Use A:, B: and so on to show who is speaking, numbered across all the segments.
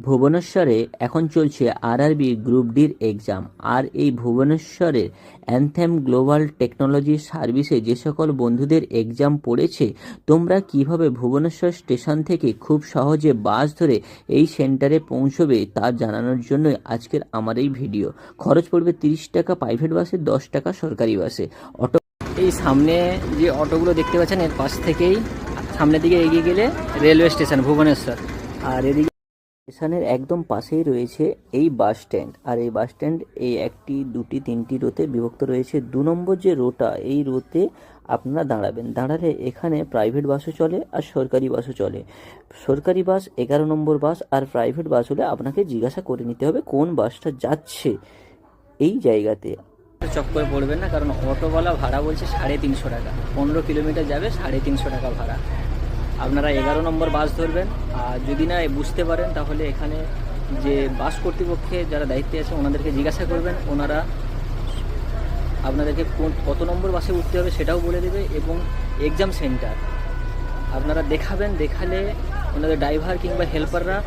A: ভুবনেশ্বরে এখন চলছে RRB group ডির এক্সাম। আর এই ভুবনেশ্বরের অ্যানথেম গ্লোবাল টেকনোলজি সার্ভিসে যে সকল বন্ধুদের এক্সাম পড়েছে, তোমরা কিভাবে ভুবনেশ্বর স্টেশন থেকে খুব সহজে বাস ধরে এই সেন্টারে পৌঁছবে তা জানানোর জন্য আজকের আমার এই ভিডিও। খরচ পড়বে 30 টাকা প্রাইভেট বাসে, 10 টাকা সরকারি বাসে। অটো এই সামনে যে অটোগুলো দেখতে পাচ্ছেন, এর পাশ থেকেই সামনের দিকে এগিয়ে গেলে রেলওয়ে স্টেশন ভুবনেশ্বর। আর এদিকে স্টেশনের একদম পাশেই রয়েছে এই বাস স্ট্যান্ড। আর এই বাস স্ট্যান্ড এই একটি, দুটি, তিনটি রোতে বিভক্ত রয়েছে। 2 নম্বর যে রোটা, এই রোতে আপনারা দাঁড়াবেন। দাঁড়ালে এখানে প্রাইভেট বাসও চলে আর সরকারি বাসও চলে। সরকারি বাস 11 নম্বর বাস, আর প্রাইভেট বাস হলে আপনাকে জিজ্ঞাসা করে নিতে হবে কোন বাসটা যাচ্ছে এই জায়গাতে। চক্করে পড়বেন না, কারণ অটোওয়ালা ভাড়া বলছে 350 টাকা। 15 কিলোমিটার যাবে, 350 টাকা ভাড়া। আপনারা 11 নম্বর বাস ধরবেন। আর যদি না বুঝতে পারেন তাহলে এখানে যে বাস কর্তৃপক্ষে যারা দায়িত্বে আছে ওনাদেরকে জিজ্ঞাসা করবেন। ওনারা আপনাদেরকে কত নম্বর বাসে উঠতে হবে সেটাও বলে দেবে, এবং এক্সাম সেন্টার আপনারা দেখাবেন। দেখালে ওনাদের ড্রাইভার কিংবা হেল্পাররা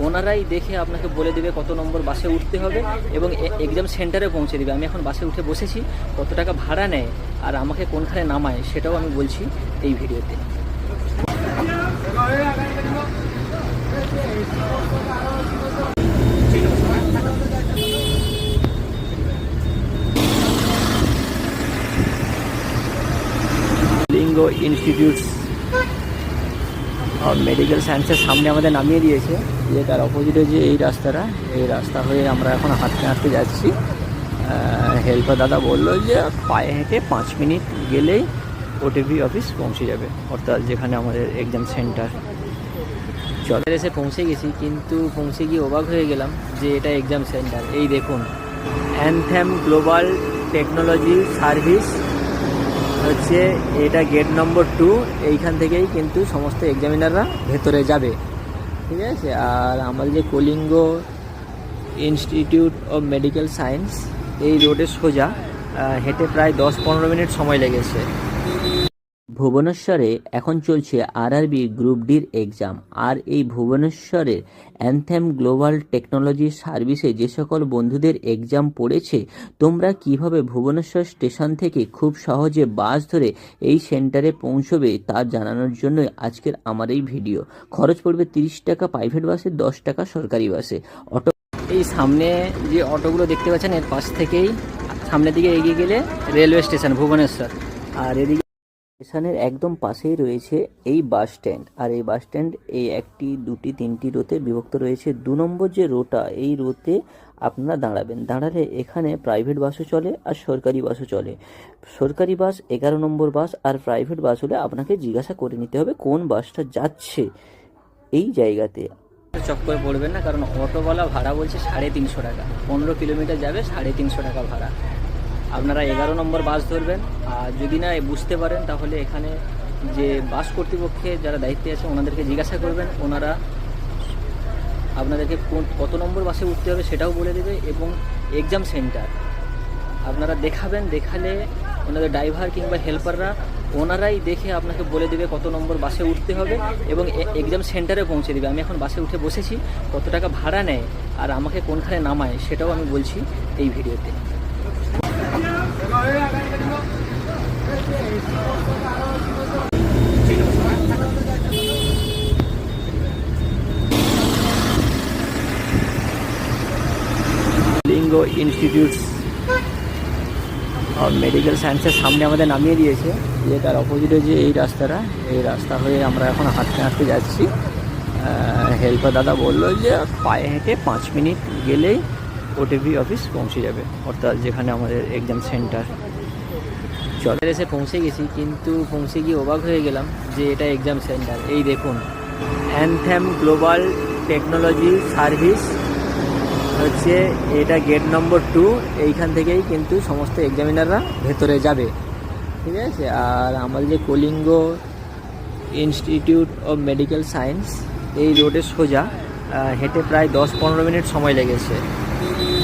A: ওনারাই দেখে আপনাকে বলে দেবে কত নম্বর বাসে উঠতে হবে এবং এক্সাম সেন্টারে পৌঁছে দেবে। আমি এখন বাসে উঠে বসেছি, কত টাকা ভাড়া নেয় আর আমাকে কোনখানে নামায় সেটাও আমি বলছি এই ভিডিওতে। লিঙ্গো ইনস্টিটিউট অফ মেডিকেল সায়েন্সের সামনে আমাদের নামিয়ে দিয়েছে। যে তার অপোজিটে যে এই রাস্তাটা, এই রাস্তা হয়ে আমরা এখন হাঁটতে হাঁটতে যাচ্ছি। হেল্পার দাদা বললো যে পায়ে হেঁটে 5 মিনিট গেলেই ওটিভি অফিস পৌঁছে যাবে, অর্থাৎ যেখানে আমাদের এক্সাম সেন্টার। চলে এসে পৌঁছে গেছি, কিন্তু পৌঁছে গিয়ে অবাক হয়ে গেলাম যে এটা এক্সাম সেন্টার। এই দেখুন, অ্যানথেম গ্লোবাল টেকনোলজি সার্ভিস হচ্ছে এটা, গেট নম্বর 2। এইখান থেকেই কিন্তু সমস্ত এক্সামিনাররা ভেতরে যাবে, ঠিক আছে। আর আমাদের যে Kalinga institute of medical science, এই রোডে সোজা হেঁটে প্রায় 10-15 মিনিট সময় লেগেছে। ভুবনেশ্বরে এখন চলছে আরআরবি গ্রুপ ডির এক্সাম। আর এই ভুবনেশ্বরের অ্যানথেম গ্লোবাল টেকনোলজি সার্ভিসে যে সকল বন্ধুদের এক্সাম পড়েছে, তোমরা কিভাবে ভুবনেশ্বর স্টেশন থেকে খুব সহজে বাস ধরে এই সেন্টারে পৌঁছবে তা জানানোর জন্য আজকের আমার এই ভিডিও। খরচ পড়বে 30 টাকা প্রাইভেট বাসে, 10 টাকা সরকারি বাসে। অটো এই সামনে যে অটোগুলো দেখতে পাচ্ছেন, এর পাশ থেকেই সামনের দিকে এগিয়ে গেলে রেলওয়ে স্টেশন ভুবনেশ্বর। আর এদিকে স্টেশনের একদম পাশেই রয়েছে এই বাস স্ট্যান্ড। আর এই বাস স্ট্যান্ড এই একটি, দুটি, তিনটি রোতে বিভক্ত রয়েছে। 2 নম্বর যে রোটা, এই রোতে আপনারা দাঁড়াবেন। দাঁড়ালে এখানে প্রাইভেট বাসও চলে আর সরকারি বাসও চলে। সরকারি বাস 11 নম্বর বাস, আর প্রাইভেট বাস হলে আপনাকে জিজ্ঞাসা করে নিতে হবে কোন বাসটা যাচ্ছে এই জায়গাতে। চক্করে পড়বেন না, কারণ অটোওয়ালা ভাড়া বলছে 350 টাকা। 15 কিলোমিটার যাবে, 350 টাকা ভাড়া। আপনারা 11 নম্বর বাস ধরবেন। আর যদি না বুঝতে পারেন তাহলে এখানে যে বাস কর্তৃপক্ষে যারা দায়িত্বে আছে ওনাদেরকে জিজ্ঞাসা করবেন। ওনারা আপনাদেরকে কত নম্বর বাসে উঠতে হবে সেটাও বলে দেবে, এবং এক্সাম সেন্টার আপনারা দেখাবেন। দেখালে ওনাদের ড্রাইভার কিংবা হেল্পাররা ওনারাই দেখে আপনাকে বলে দেবে কত নম্বর বাসে উঠতে হবে এবং এক্সাম সেন্টারে পৌঁছে দেবে। আমি এখন বাসে উঠে বসেছি, কত টাকা ভাড়া নেয় আর আমাকে কোনখানে নামায় সেটাও আমি বলছি এই ভিডিওতে। লিঙ্গো ইনস্টিটিউট অফ মেডিকেল সায়েন্সের সামনে আমাদের নামিয়ে দিয়েছে। যে তার অপোজিটে যে এই রাস্তাটা, এই রাস্তা হয়ে আমরা এখন হাঁটতে হাঁটতে যাচ্ছি। হেল্পার দাদা বললো যে পায়ে হেঁটে 5 মিনিট গেলেই ওটিভি অফিস পৌঁছে যাবে, অর্থাৎ যেখানে আমাদের এক্সাম সেন্টার। চলে এসে পৌঁছে গেছি, কিন্তু পৌঁছে গিয়ে অবাক হয়ে গেলাম যে এটা এক্সাম সেন্টার। এই দেখুন, অ্যানথেম গ্লোবাল টেকনোলজি সার্ভিস হচ্ছে এটা, গেট নম্বর 2। এইখান থেকেই কিন্তু সমস্ত এক্সামিনাররা ভেতরে যাবে, ঠিক আছে। আর আমাদের যে Kalinga institute of medical science, এই রোডে সোজা হেঁটে প্রায় 10-15 মিনিট সময় লেগেছে।